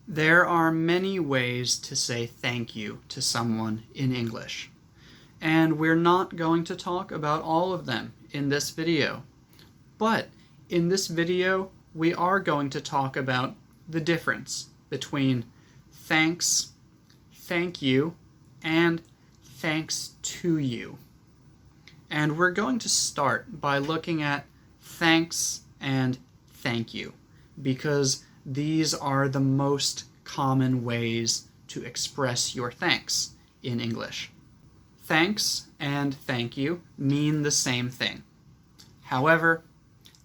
There are many ways to say thank you to someone in English, and we're not going to talk about all of them in this video. But in this video, we are going to talk about the difference between thanks, thank you, and thanks to you. And we're going to start by looking at thanks and thank you, because these are the most common ways to express your thanks in English. Thanks and thank you mean the same thing. However,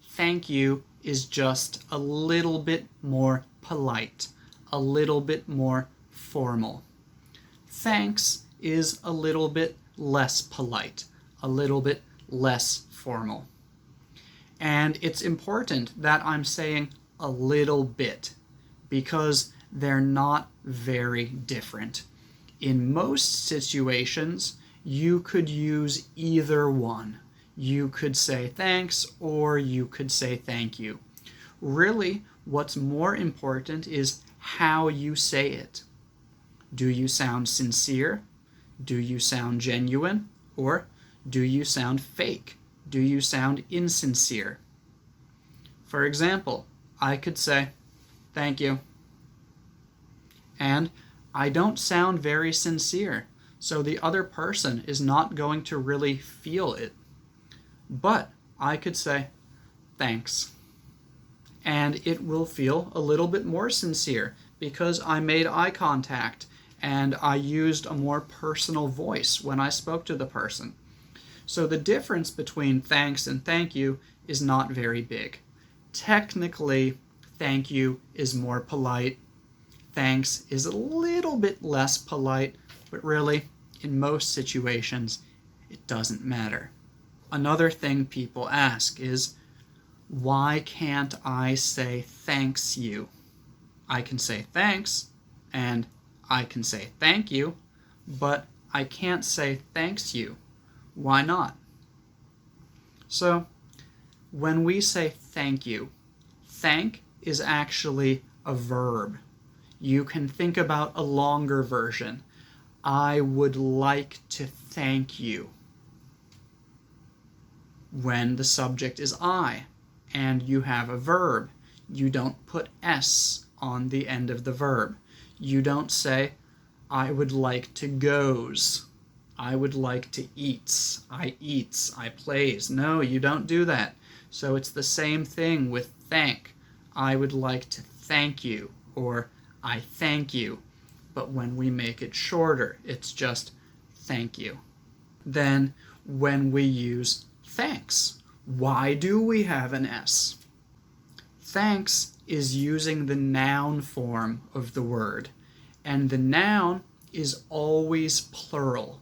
thank you is just a little bit more polite, a little bit more formal. Thanks is a little bit less polite, a little bit less formal. And it's important that I'm saying a little bit, because they're not very different. In most situations, you could use either one. You could say thanks or you could say thank you. Really, what's more important is how you say it. Do you sound sincere? Do you sound genuine? Or do you sound fake? Do you sound insincere? For example, I could say, thank you. And I don't sound very sincere, so the other person is not going to really feel it. But I could say, thanks. And it will feel a little bit more sincere because I made eye contact and I used a more personal voice when I spoke to the person. So the difference between thanks and thank you is not very big. Technically, thank you is more polite. Thanks is a little bit less polite, but really, in most situations, it doesn't matter. Another thing people ask is, why can't I say thanks you? I can say thanks, and I can say thank you, but I can't say thanks you. Why not? So, when we say thank you, thank is actually a verb. You can think about a longer version. I would like to thank you. When the subject is I, and you have a verb, you don't put S on the end of the verb. You don't say, I would like to goes. I would like to eats. I eats. I plays. No, you don't do that. So it's the same thing with thank. I would like to thank you, or I thank you. But when we make it shorter, it's just thank you. Then when we use thanks, why do we have an S? Thanks is using the noun form of the word, and the noun is always plural.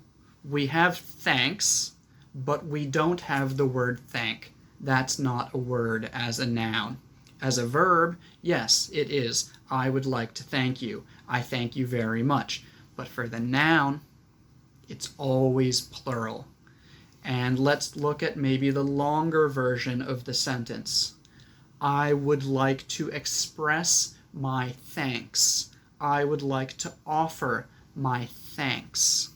We have thanks, but we don't have the word thank. That's not a word as a noun. As a verb, yes, it is. I would like to thank you. I thank you very much. But for the noun, it's always plural. And let's look at maybe the longer version of the sentence. I would like to express my thanks. I would like to offer my thanks.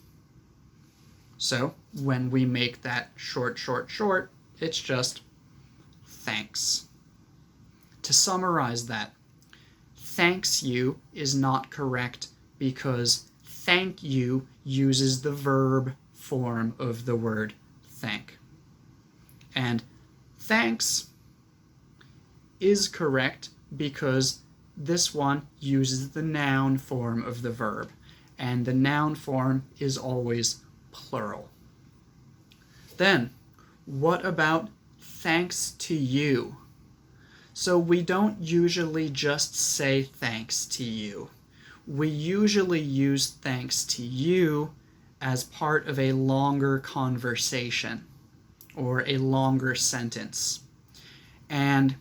So when we make that short, it's just thanks. To summarize that, thanks you is not correct because thank you uses the verb form of the word thank. And thanks is correct because this one uses the noun form of the verb, and the noun form is always plural. Then, what about thanks to you? So we don't usually just say thanks to you. We usually use thanks to you as part of a longer conversation or a longer sentence. And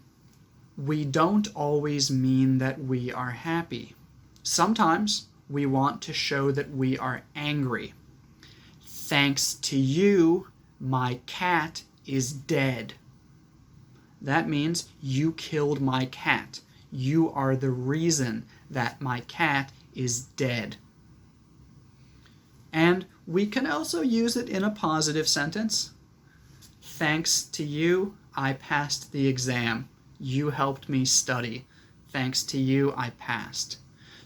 we don't always mean that we are happy. Sometimes we want to show that we are angry. Thanks to you, my cat is dead. That means you killed my cat. You are the reason that my cat is dead. And we can also use it in a positive sentence. Thanks to you, I passed the exam. You helped me study. Thanks to you, I passed.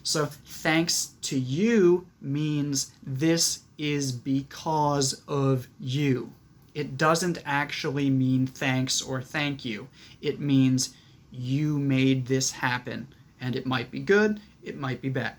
So thanks to you means this is because of you. It doesn't actually mean thanks or thank you. It means you made this happen. And it might be good, it might be bad.